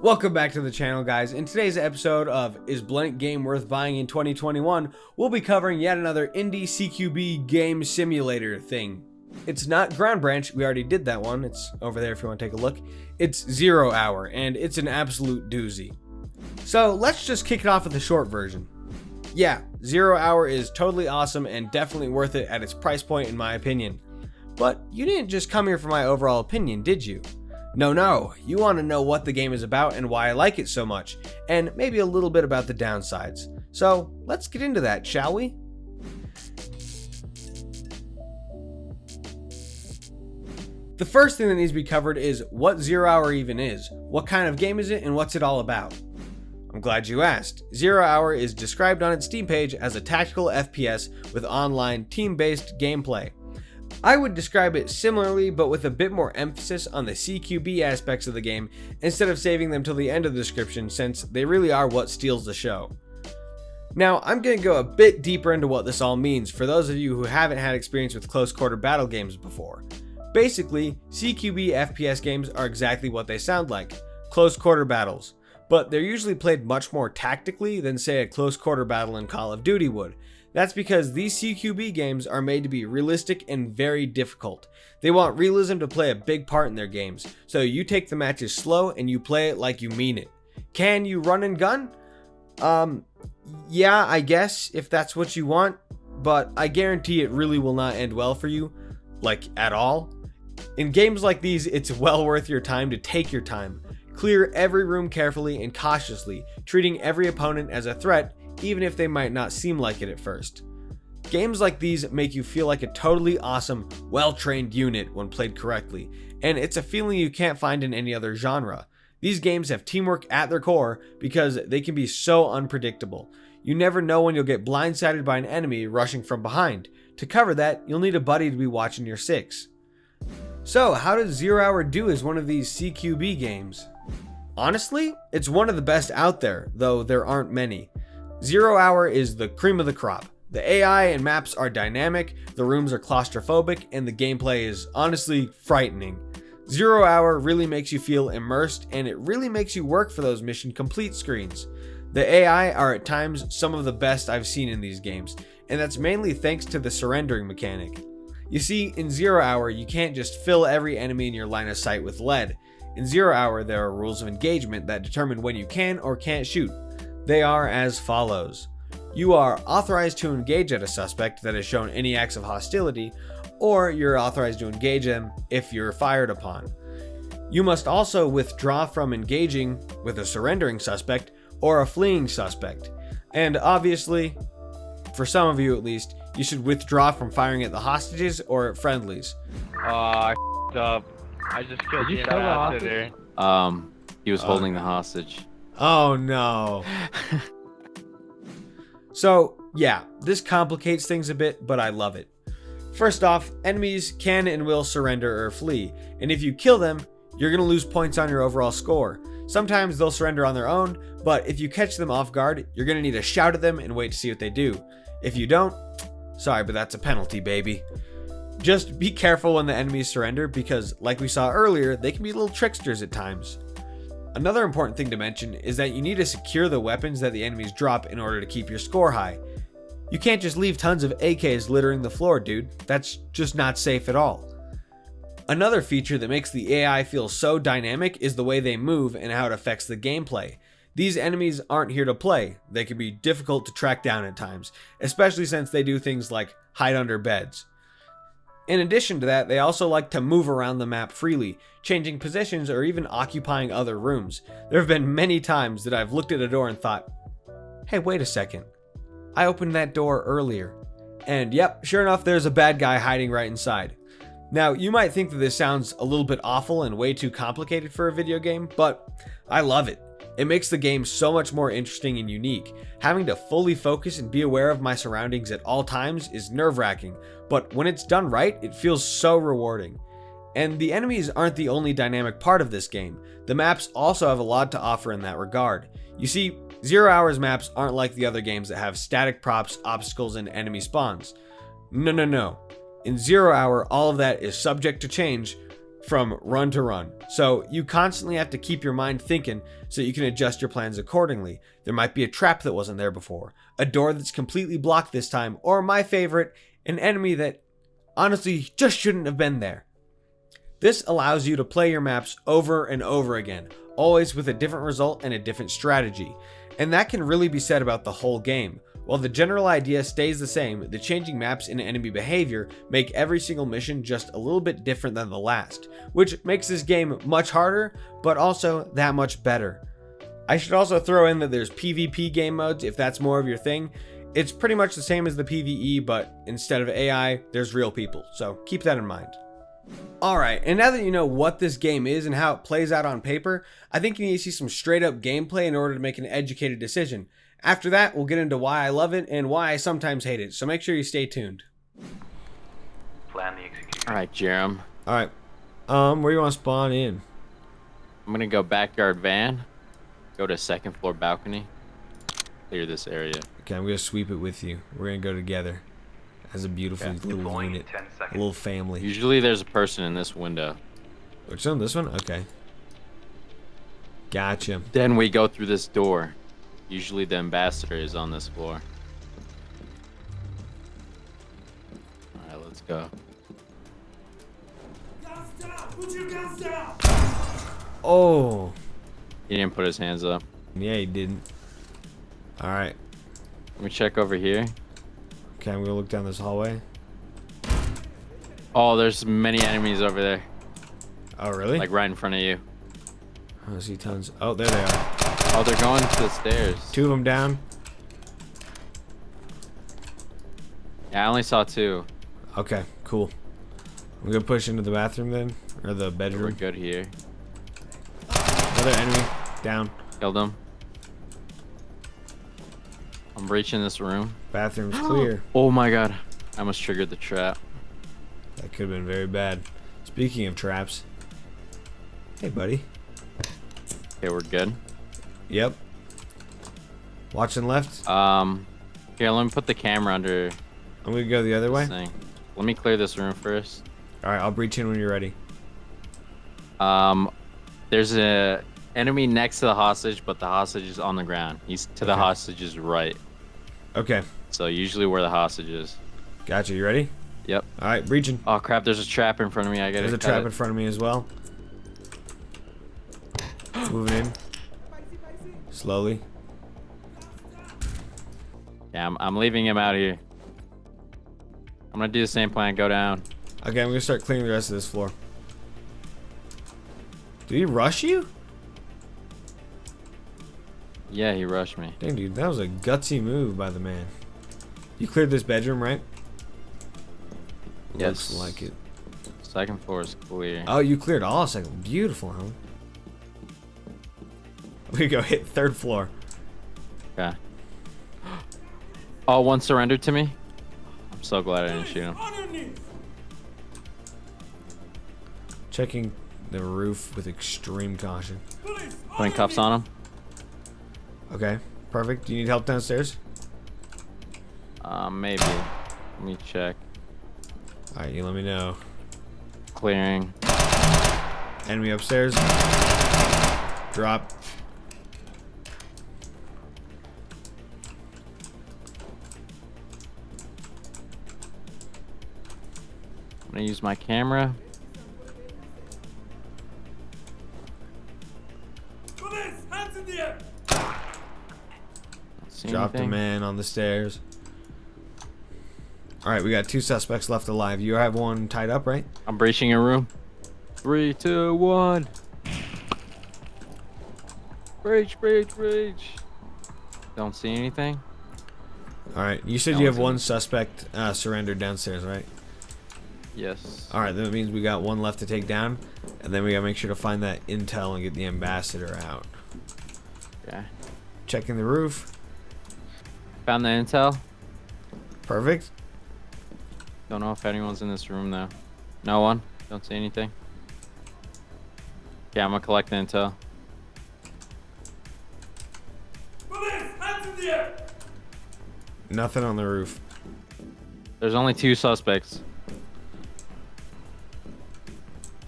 Welcome back to the channel, guys. In today's episode of Is Blank Game Worth Buying in 2021, we'll be covering yet another indie CQB game simulator thing. It's not Ground Branch, we already did that one, it's over there if you want to take a look. It's 0 Hour, and it's an absolute doozy. So let's just kick it off with the short version. Yeah, 0 Hour is totally awesome and definitely worth it at its price point in my opinion. But you didn't just come here for my overall opinion, did you? No, you want to know what the game is about and why I like it so much, and maybe a little bit about the downsides. So let's get into that, shall we? The first thing that needs to be covered is what 0 Hour even is, what kind of game is it, and what's it all about? I'm glad you asked. 0 Hour is described on its Steam page as a tactical FPS with online team-based gameplay. I would describe it similarly, but with a bit more emphasis on the CQB aspects of the game instead of saving them till the end of the description, since they really are what steals the show. Now, I'm going to go a bit deeper into what this all means for those of you who haven't had experience with close quarter battle games before. Basically, CQB FPS games are exactly what they sound like, close quarter battles, but they're usually played much more tactically than say a close quarter battle in Call of Duty would. That's because these CQB games are made to be realistic and very difficult. They want realism to play a big part in their games, so you take the matches slow and you play it like you mean it. Can you run and gun? Yeah, I guess, if that's what you want, but I guarantee it really will not end well for you, like at all. In games like these, it's well worth your time to take your time. Clear every room carefully and cautiously, treating every opponent as a threat, even if they might not seem like it at first. Games like these make you feel like a totally awesome, well-trained unit when played correctly, and it's a feeling you can't find in any other genre. These games have teamwork at their core because they can be so unpredictable. You never know when you'll get blindsided by an enemy rushing from behind. To cover that, you'll need a buddy to be watching your six. So, how does 0 Hour do as one of these CQB games? Honestly, it's one of the best out there, though there aren't many. 0 Hour is the cream of the crop. The AI and maps are dynamic, the rooms are claustrophobic, and the gameplay is honestly frightening. 0 Hour really makes you feel immersed, and it really makes you work for those mission complete screens. The AI are at times some of the best I've seen in these games, and that's mainly thanks to the surrendering mechanic. You see, in 0 Hour, you can't just fill every enemy in your line of sight with lead. In 0 Hour, there are rules of engagement that determine when you can or can't shoot. They are as follows. You are authorized to engage at a suspect that has shown any acts of hostility, or you're authorized to engage them if you're fired upon. You must also withdraw from engaging with a surrendering suspect or a fleeing suspect. And obviously, for some of you at least, you should withdraw from firing at the hostages or at friendlies. I f***ed up. I just killed the ambassador. He was holding the hostage. Oh no. So yeah, this complicates things a bit, but I love it. First off, enemies can and will surrender or flee, and if you kill them, you're going to lose points on your overall score. Sometimes they'll surrender on their own, but if you catch them off guard, you're going to need to shout at them and wait to see what they do. If you don't, sorry, but that's a penalty, baby. Just be careful when the enemies surrender because, like we saw earlier, they can be little tricksters at times. Another important thing to mention is that you need to secure the weapons that the enemies drop in order to keep your score high. You can't just leave tons of AKs littering the floor, dude. That's just not safe at all. Another feature that makes the AI feel so dynamic is the way they move and how it affects the gameplay. These enemies aren't here to play. They can be difficult to track down at times, especially since they do things like hide under beds. In addition to that, they also like to move around the map freely, changing positions or even occupying other rooms. There have been many times that I've looked at a door and thought, hey, wait a second. I opened that door earlier. And yep, sure enough, there's a bad guy hiding right inside. Now, you might think that this sounds a little bit awful and way too complicated for a video game, but I love it. It makes the game so much more interesting and unique. Having to fully focus and be aware of my surroundings at all times is nerve-wracking, but when it's done right, it feels so rewarding. And the enemies aren't the only dynamic part of this game. The maps also have a lot to offer in that regard. You see, 0 Hour's maps aren't like the other games that have static props, obstacles, and enemy spawns. No. In 0 Hour, all of that is subject to change from run to run. So you constantly have to keep your mind thinking so you can adjust your plans accordingly. There might be a trap that wasn't there before, a door that's completely blocked this time, or my favorite, an enemy that honestly just shouldn't have been there. This allows you to play your maps over and over again, always with a different result and a different strategy. And that can really be said about the whole game. While the general idea stays the same, the changing maps and enemy behavior make every single mission just a little bit different than the last, which makes this game much harder, but also that much better. I should also throw in that there's PvP game modes if that's more of your thing. It's pretty much the same as the PvE, but instead of AI, there's real people, so keep that in mind. Alright, and now that you know what this game is and how it plays out on paper, I think you need to see some straight up gameplay in order to make an educated decision. After that, we'll get into why I love it and why I sometimes hate it, so make sure you stay tuned. Plan the execution. Alright, Jerem. Alright, where you want to spawn in? I'm gonna go backyard van, go to second floor balcony, clear this area. Okay, I'm gonna sweep it with you. We're gonna go together as a beautiful little Deploying unit, 10 a seconds. little family. Usually there's a person in this window. Which one? This one? Okay. Gotcha. Then we go through this door. Usually the ambassador is on this floor. Alright, let's go. Guns down! Put your guns down! Oh, He didn't put his hands up. yeah, he didn't. Alright. Let me check over here. Okay, I'm gonna look down this hallway. Oh, there's many enemies over there. Oh, really? Like right in front of you. Oh, I see tons. Oh, there they are. Oh, they're going to the stairs. Two of them down. Yeah, I only saw two. Okay, cool. I'm gonna push into the bathroom then, or the We're bedroom. good here. Another enemy down. Killed him. I'm breaching this room. Bathroom's clear. Oh my god. I almost triggered the trap. That could have been very bad. Speaking of traps. Hey, buddy. Okay, we're good. Yep. Watching left. Here, let me put the camera under I'm gonna go the other way. this thing. Let me clear this room first. All right, I'll breach in when you're ready. There's a enemy next to the hostage, but the hostage is on the ground. He's to the Okay. hostage's right. Okay, So usually where the hostage is. gotcha. You ready? Yep. All right, breaching. Oh crap, there's a trap in front of me. I gotta There's a cut trap it. in front of me as well. Moving in. Slowly. Yeah, I'm leaving him out here. I'm gonna do the same plan, go down. Okay, I'm gonna start clearing the rest of this floor. Did he rush you? Yeah, he rushed me. Dang, dude, that was a gutsy move by the man. You cleared this bedroom, right? Yes. Looks like it. Second floor is clear. Oh, you cleared all second. Beautiful, huh? We go hit third floor. Okay. Oh, one surrendered to me. I'm so glad I didn't shoot him. On your knees! Checking the roof with extreme caution. Police! Putting cuffs on him. Okay, perfect. Do you need help downstairs? Maybe. Let me check. All right, you let me know. Clearing. Enemy upstairs. Drop. I'm gonna use my camera. Police! Hands in the air! Don't see Dropped a anything. man on the stairs. All right, we got two suspects left alive. You have one tied up, right? I'm breaching a room. 3, 2, 1. Breach, breach, breach. Don't see anything. All right. You said No you have one's in one it. suspect surrendered downstairs, right? Yes. All right. That means we got one left to take down, and then we gotta make sure to find that intel and get the ambassador out. Okay. Checking the roof. Found the intel. Perfect. Don't know if anyone's in this room though. No one. Don't see anything. Yeah, I'm gonna collect the intel. Police! Hands in the air! Nothing on the roof. There's only 2 suspects.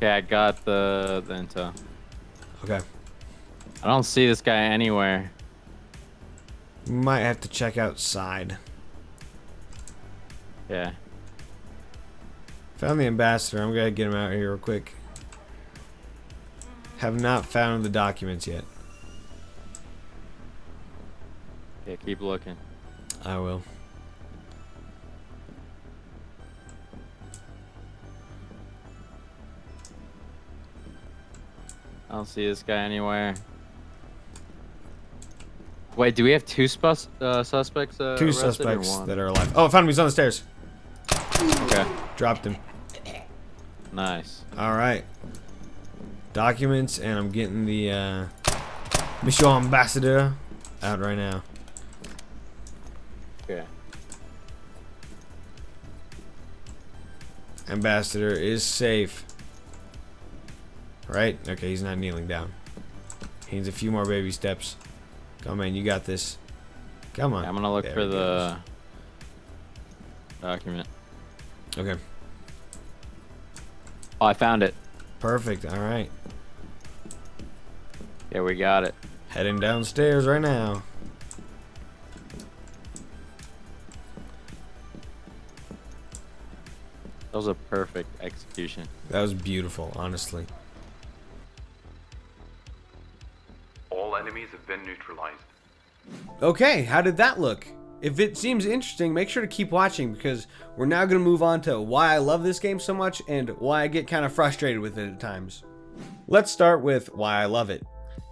Okay, I got the intel. Okay. I don't see this guy anywhere. Might have to check outside. Yeah. Found the ambassador. I'm gonna get him out here real quick. Have not found the documents yet. Yeah, keep looking. I will. I don't see this guy anywhere. Wait, do we have two suspects? Two arrested or suspects one? that are alive. Oh, I found him. He's on the stairs. Okay. Dropped him. Nice. All right. Documents, and I'm getting the Monsieur Ambassador out right now. Okay. Ambassador is safe. Right? Okay, he's not kneeling down. He needs a few more baby steps. Come on, man, you got this. Come on. Yeah, I'm gonna look There for he the document. goes. Okay. Oh, I found it. Perfect. All right. Yeah, we got it. Heading downstairs right now. That was a perfect execution. That was beautiful, honestly. All enemies have been neutralized. Okay, how did that look? If it seems interesting, make sure to keep watching because we're now going to move on to why I love this game so much and why I get kind of frustrated with it at times. Let's start with why I love it.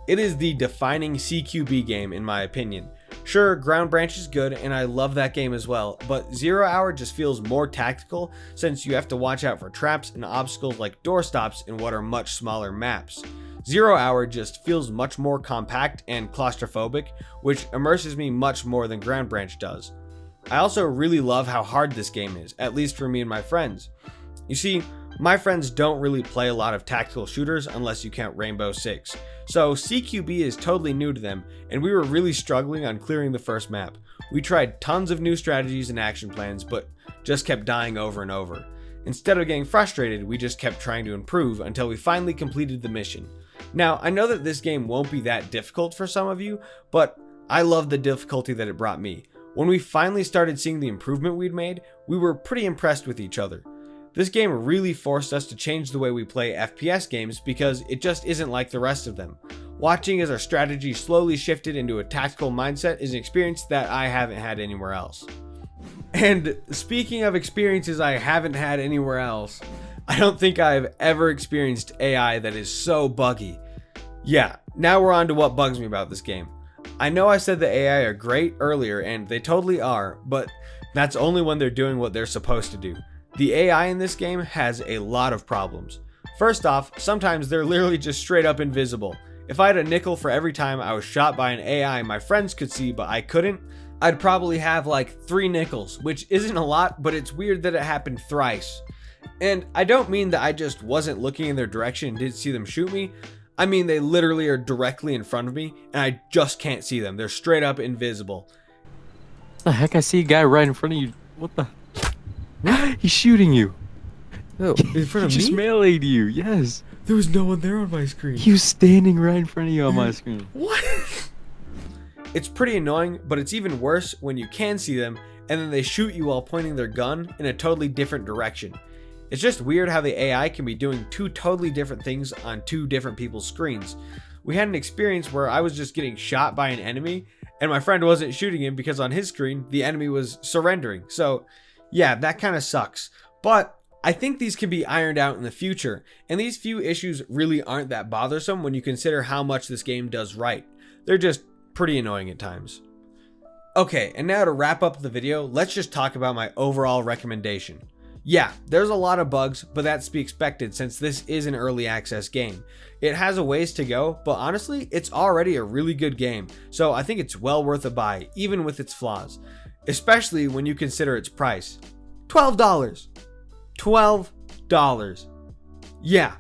It is the defining CQB game in my opinion. Sure, Ground Branch is good and I love that game as well, but 0 Hour just feels more tactical since you have to watch out for traps and obstacles like doorstops in what are much smaller maps. 0 Hour just feels much more compact and claustrophobic, which immerses me much more than Ground Branch does. I also really love how hard this game is, at least for me and my friends. You see, my friends don't really play a lot of tactical shooters unless you count Rainbow Six, so CQB is totally new to them, and we were really struggling on clearing the first map. We tried tons of new strategies and action plans, but just kept dying over and over. Instead of getting frustrated, we just kept trying to improve until we finally completed the mission. Now, I know that this game won't be that difficult for some of you, but I love the difficulty that it brought me. When we finally started seeing the improvement we'd made, we were pretty impressed with each other. This game really forced us to change the way we play FPS games because it just isn't like the rest of them. Watching as our strategy slowly shifted into a tactical mindset is an experience that I haven't had anywhere else. And speaking of experiences I haven't had anywhere else, I don't think I've ever experienced AI that is so buggy. Yeah, now we're on to what bugs me about this game. I know I said the AI are great earlier, and they totally are, but that's only when they're doing what they're supposed to do. The AI in this game has a lot of problems. First off, sometimes they're literally just straight up invisible. If I had a nickel for every time I was shot by an AI my friends could see but I couldn't, I'd probably have like 3 nickels, which isn't a lot, but it's weird that it happened thrice. And I don't mean that I just wasn't looking in their direction and didn't see them shoot me. I mean they literally are directly in front of me and I just can't see them. They're straight up invisible. What the heck? I see a guy right in front of you. What the? He's shooting you. Oh, in front of He just me? meleeed you. Yes. There was no one there on my screen. He was standing right in front of you on my screen. What? It's pretty annoying, but it's even worse when you can see them and then they shoot you while pointing their gun in a totally different direction. It's just weird how the AI can be doing 2 totally different things on 2 different people's screens. We had an experience where I was just getting shot by an enemy and my friend wasn't shooting him because on his screen the enemy was surrendering. So yeah, that kind of sucks. But I think these can be ironed out in the future, and these few issues really aren't that bothersome when you consider how much this game does right. They're just pretty annoying at times. Okay, and now to wrap up the video, let's just talk about my overall recommendation. Yeah, there's a lot of bugs, but that's to be expected since this is an early access game. It has a ways to go, but honestly, it's already a really good game, so I think it's well worth a buy, even with its flaws. Especially when you consider its price. $12. $12. Yeah.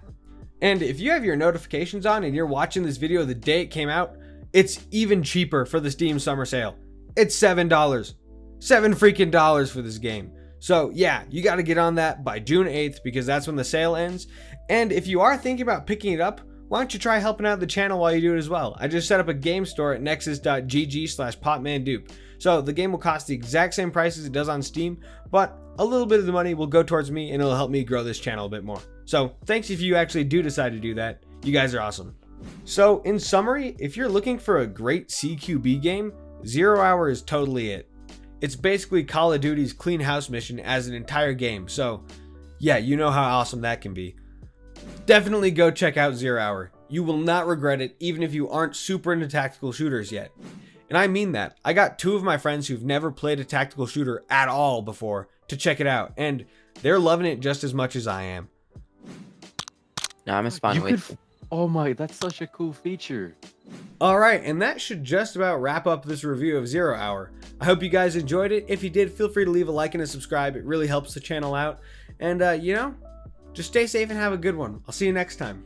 And if you have your notifications on and you're watching this video the day it came out, it's even cheaper for the Steam Summer Sale. It's $7. $7 freaking dollars for this game. So yeah, you got to get on that by June 8th because that's when the sale ends. And if you are thinking about picking it up, why don't you try helping out the channel while you do it as well? I just set up a game store at nexus.gg/potmandupe. So the game will cost the exact same price as it does on Steam, but a little bit of the money will go towards me and it'll help me grow this channel a bit more. So thanks if you actually do decide to do that. You guys are awesome. So in summary, if you're looking for a great CQB game, 0 Hour is totally it. It's basically Call of Duty's clean house mission as an entire game. So yeah, you know how awesome that can be. Definitely go check out 0 Hour. You will not regret it, even if you aren't super into tactical shooters yet. And I mean that. I got 2 of my friends who've never played a tactical shooter at all before to check it out, and they're loving it just as much as I am. No, I'm a spawn You with. could. Oh my, that's such a cool feature. Alright, and that should just about wrap up this review of 0 Hour. I hope you guys enjoyed it. If you did, feel free to leave a like and a subscribe. It really helps the channel out. And, you know, just stay safe and have a good one. I'll see you next time.